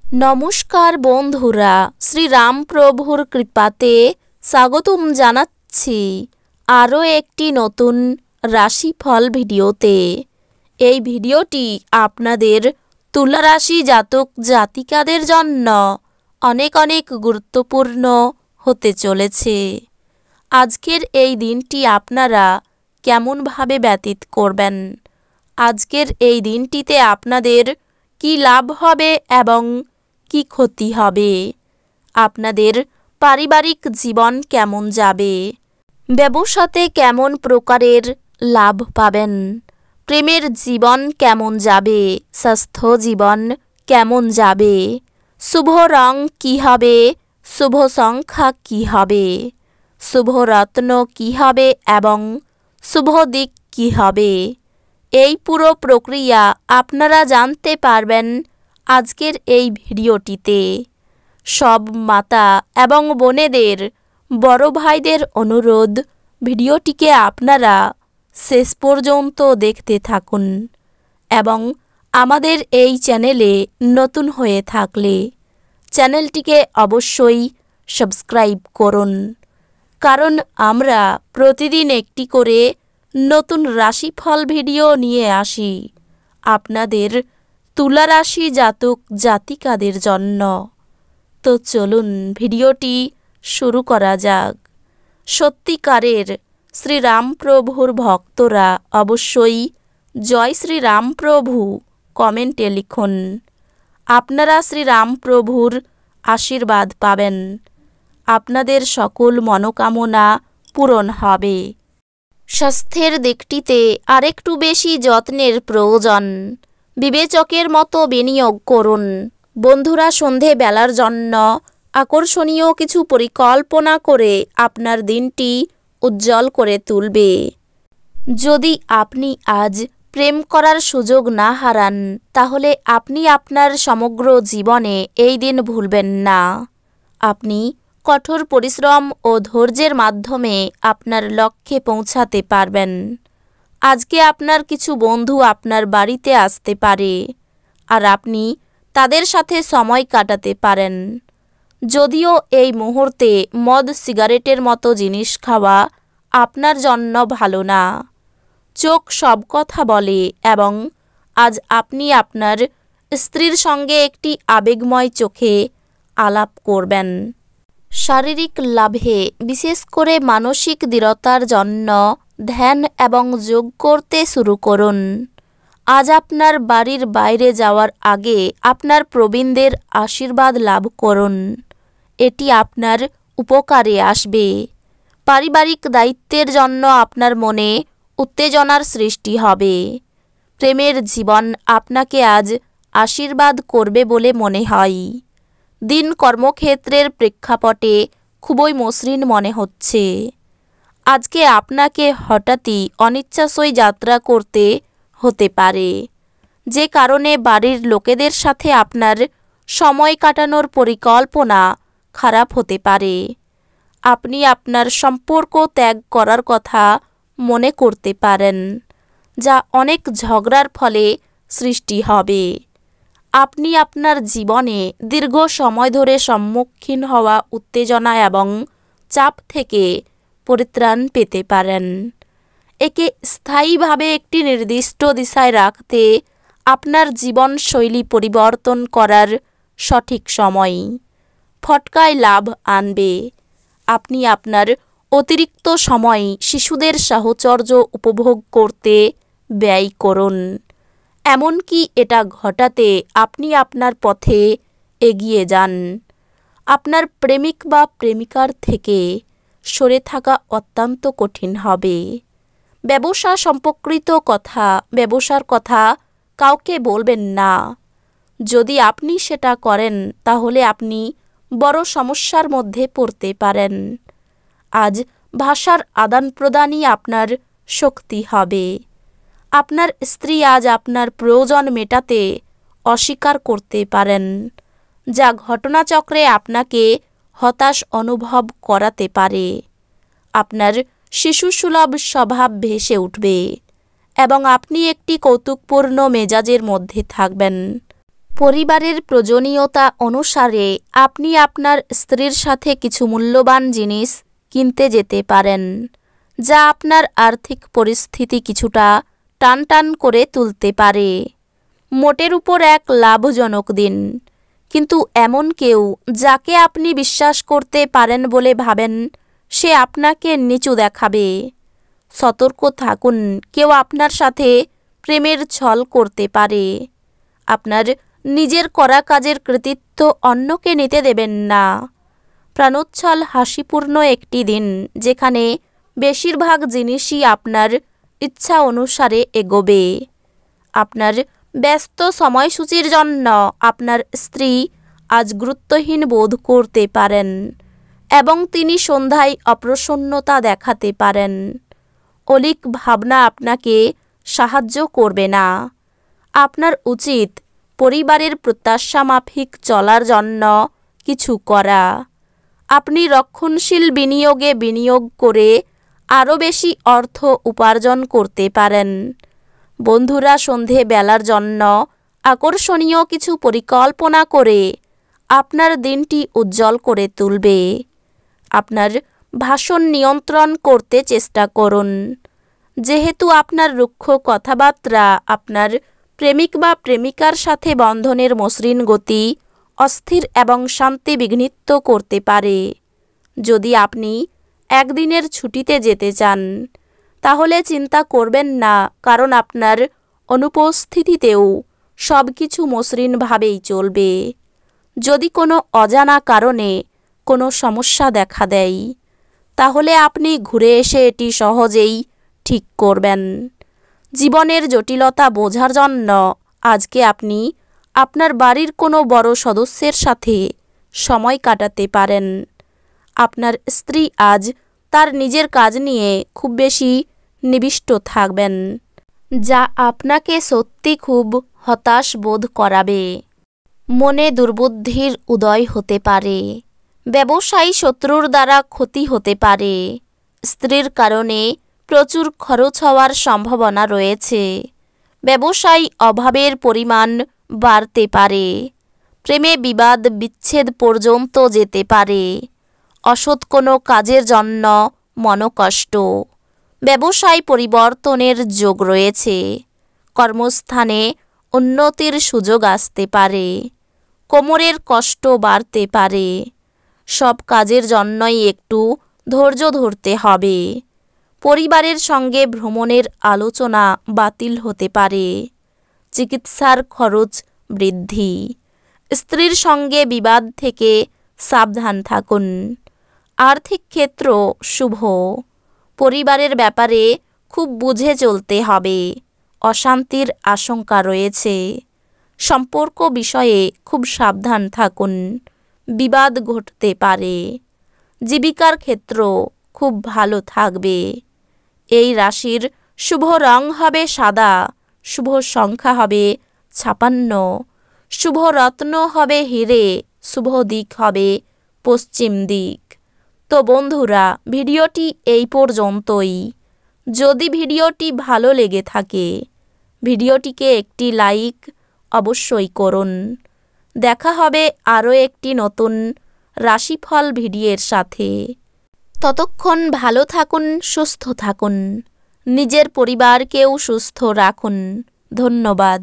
নমস্কার বন্ধুরা, শ্রীরামপ্রভুর কৃপাতে স্বাগতম জানাচ্ছি আরও একটি নতুন রাশিফল ভিডিওতে। এই ভিডিওটি আপনাদের তুলা রাশি জাতক জাতিকাদের জন্য অনেক অনেক গুরুত্বপূর্ণ হতে চলেছে। আজকের এই দিনটি আপনারা কেমনভাবে ব্যতীত করবেন, আজকের এই দিনটিতে আপনাদের কি লাভ হবে এবং কি ক্ষতি হবে, আপনাদের পারিবারিক জীবন কেমন যাবে, ব্যবসাতে কেমন প্রকারের লাভ পাবেন, প্রেমের জীবন কেমন যাবে, স্বাস্থ্য জীবন কেমন যাবে, শুভ রং কী হবে, শুভ সংখ্যা কী হবে, শুভ রত্ন কী হবে এবং শুভ দিক কী হবে, এই পুরো প্রক্রিয়া আপনারা জানতে পারবেন আজকের এই ভিডিওটিতে। সব মাতা এবং বোনেদের, বড় ভাইদের অনুরোধ, ভিডিওটিকে আপনারা শেষ পর্যন্ত দেখতে থাকুন এবং আমাদের এই চ্যানেলে নতুন হয়ে থাকলে চ্যানেলটিকে অবশ্যই সাবস্ক্রাইব করুন, কারণ আমরা প্রতিদিন একটি করে নতুন রাশিফল ভিডিও নিয়ে আসি আপনাদের তুলা রাশি জাতক জাতিকাদের জন্য। তো চলুন ভিডিওটি শুরু করা যাক। সত্যিকারের শ্রীরামপ্রভুর ভক্তরা অবশ্যই জয় শ্রীরামপ্রভু কমেন্টে লিখুন। আপনারা শ্রীরামপ্রভুর আশীর্বাদ পাবেন, আপনাদের সকল মনোকামনা পূরণ হবে। স্বাস্থ্যের দিকটিতে আরেকটু বেশি যত্নের প্রয়োজন, বিবেচকের মতো বিনিয়োগ করুন। বন্ধুরা সন্ধেবেলার জন্য আকর্ষণীয় কিছু পরিকল্পনা করে আপনার দিনটি উজ্জ্বল করে তুলবে। যদি আপনি আজ প্রেম করার সুযোগ না হারান, তাহলে আপনি আপনার সমগ্র জীবনে এই দিন ভুলবেন না। আপনি কঠোর পরিশ্রম ও ধৈর্যের মাধ্যমে আপনার লক্ষ্যে পৌঁছাতে পারবেন। আজকে আপনার কিছু বন্ধু আপনার বাড়িতে আসতে পারে আর আপনি তাদের সাথে সময় কাটাতে পারেন। যদিও এই মুহূর্তে মদ সিগারেটের মতো জিনিস খাওয়া আপনার জন্য ভালো না। চোখ সব কথা বলে এবং আজ আপনি আপনার স্ত্রীর সঙ্গে একটি আবেগময় চোখে আলাপ করবেন। শারীরিক লাভে, বিশেষ করে মানসিক দৃঢ়তার জন্য ধ্যান এবং যোগ করতে শুরু করুন। আজ আপনার বাড়ির বাইরে যাওয়ার আগে আপনার প্রবীণদের আশীর্বাদ লাভ করুন, এটি আপনার উপকারে আসবে। পারিবারিক দায়িত্বের জন্য আপনার মনে উত্তেজনার সৃষ্টি হবে। প্রেমের জীবন আপনাকে আজ আশীর্বাদ করবে বলে মনে হয়। দিন কর্মক্ষেত্রের প্রেক্ষাপটে খুবই মসৃণ মনে হচ্ছে। আজকে আপনাকে হঠাৎই অনিচ্ছাসই যাত্রা করতে হতে পারে, যে কারণে বাড়ির লোকেদের সাথে আপনার সময় কাটানোর পরিকল্পনা খারাপ হতে পারে। আপনি আপনার সম্পর্ক ত্যাগ করার কথা মনে করতে পারেন, যা অনেক ঝগড়ার ফলে সৃষ্টি হবে। আপনি আপনার জীবনে দীর্ঘ সময় ধরে সম্মুখীন হওয়া উত্তেজনা এবং চাপ থেকে পরিত্রাণ পেতে পারেন। একে স্থায়ীভাবে একটি নির্দিষ্ট দিশায় রাখতে আপনার জীবনশৈলী পরিবর্তন করার সঠিক সময় ফটকায় লাভ আনবে। আপনি আপনার অতিরিক্ত সময় শিশুদের সাহচর্য উপভোগ করতে ব্যয় করুন। এমনকি এটা ঘটাতে আপনি আপনার পথে এগিয়ে যান। আপনার প্রেমিক বা প্রেমিকার থেকে সরে থাকা অত্যন্ত কঠিন হবে। ব্যবসা সম্পর্কিত ব্যবসার কথা কাউকে বলবেন না। যদি আপনি সেটা করেন তাহলে আপনি বড় সমস্যার মধ্যে পড়তে পারেন। আজ ভাষার আদান প্রদানই আপনার শক্তি হবে। আপনার স্ত্রী আজ আপনার প্রয়োজন মেটাতে অস্বীকার করতে পারেন, যা ঘটনাচক্রে আপনাকে হতাশ অনুভব করাতে পারে। আপনার শিশুসুলভ স্বভাব ভেসে উঠবে এবং আপনি একটি কৌতুকপূর্ণ মেজাজের মধ্যে থাকবেন। পরিবারের প্রয়োজনীয়তা অনুসারে আপনি আপনার স্ত্রীর সাথে কিছু মূল্যবান জিনিস কিনতে যেতে পারেন, যা আপনার আর্থিক পরিস্থিতি কিছুটা টানটান করে তুলতে পারে। মোটের উপর এক লাভজনক দিন, কিন্তু এমন কেউ যাকে আপনি বিশ্বাস করতে পারেন বলে ভাবেন সে আপনাকে নিচু দেখাবে। সতর্ক থাকুন, কেউ আপনার সাথে প্রেমের ছল করতে পারে। আপনার নিজের করা কাজের কৃতিত্ব অন্যকে নিতে দেবেন না। প্রাণোচ্ছল হাসিপূর্ণ একটি দিন, যেখানে বেশিরভাগ জিনিসই আপনার ইচ্ছা অনুসারে এগোবে। আপনার ব্যস্ত সময়সূচির জন্য আপনার স্ত্রী আজ গুরুত্বহীন বোধ করতে পারেন এবং তিনি সন্ধ্যায় অপ্রসন্নতা দেখাতে পারেন। অলিক ভাবনা আপনাকে সাহায্য করবে না। আপনার উচিত পরিবারের প্রত্যাশা মাফিক চলার জন্য কিছু করা। আপনি রক্ষণশীল বিনিয়োগে বিনিয়োগ করে আরও বেশি অর্থ উপার্জন করতে পারেন। বন্ধুরা সন্ধে বেলার জন্য আকর্ষণীয় কিছু পরিকল্পনা করে আপনার দিনটি উজ্জ্বল করে তুলবে। আপনার ভাষণ নিয়ন্ত্রণ করতে চেষ্টা করুন, যেহেতু আপনার রুক্ষ কথাবার্তা আপনার প্রেমিক বা প্রেমিকার সাথে বন্ধনের মসৃণ গতি অস্থির এবং শান্তি বিঘ্নিত করতে পারে। যদি আপনি একদিনের ছুটিতে যেতে চান, তাহলে চিন্তা করবেন না, কারণ আপনার অনুপস্থিতিতেও সব কিছু মসৃণভাবেই চলবে। যদি কোনো অজানা কারণে কোনো সমস্যা দেখা দেয়, তাহলে আপনি ঘুরে এসে এটি সহজেই ঠিক করবেন। জীবনের জটিলতা বোঝার জন্য আজকে আপনি আপনার বাড়ির কোনো বড় সদস্যের সাথে সময় কাটাতে পারেন। আপনার স্ত্রী আজ তার নিজের কাজ নিয়ে খুব বেশি নিবিষ্ট থাকবেন, যা আপনাকে সত্যি খুব হতাশ বোধ করাবে। মনে দুর্বুদ্ধির উদয় হতে পারে। ব্যবসায়ী শত্রুর দ্বারা ক্ষতি হতে পারে। স্ত্রীর কারণে প্রচুর খরচ হওয়ার সম্ভাবনা রয়েছে। ব্যবসায়ী অভাবের পরিমাণ বাড়তে পারে। প্রেমে বিবাদ বিচ্ছেদ পর্যন্ত যেতে পারে। অসৎ কোনো কাজের জন্য মনোকষ্ট। ব্যবসায় পরিবর্তনের যোগ রয়েছে। কর্মস্থানে উন্নতির সুযোগ আসতে পারে। কোমরের কষ্ট বাড়তে পারে। সব কাজের জন্যই একটু ধৈর্য ধরতে হবে। পরিবারের সঙ্গে ভ্রমণের আলোচনা বাতিল হতে পারে। চিকিৎসার খরচ বৃদ্ধি। স্ত্রীর সঙ্গে বিবাদ থেকে সাবধান থাকুন। আর্থিক ক্ষেত্র শুভ। পরিবারের ব্যাপারে খুব বুঝে চলতে হবে। অশান্তির আশঙ্কা রয়েছে। সম্পর্ক বিষয়ে খুব সাবধান থাকুন, বিবাদ ঘটতে পারে। জীবিকার ক্ষেত্র খুব ভালো থাকবে। এই রাশির শুভ রং হবে সাদা, শুভ সংখ্যা হবে 56, শুভ রত্ন হবে হিরে, শুভ দিক হবে পশ্চিম দিক। তো বন্ধুরা, ভিডিওটি এই পর্যন্তই। যদি ভিডিওটি ভালো লেগে থাকে, ভিডিওটিকে একটি লাইক অবশ্যই করুন। দেখা হবে আরও একটি নতুন রাশিফল ভিডিওর সাথে। ততক্ষণ ভালো থাকুন, সুস্থ থাকুন, নিজের পরিবারকেও সুস্থ রাখুন। ধন্যবাদ।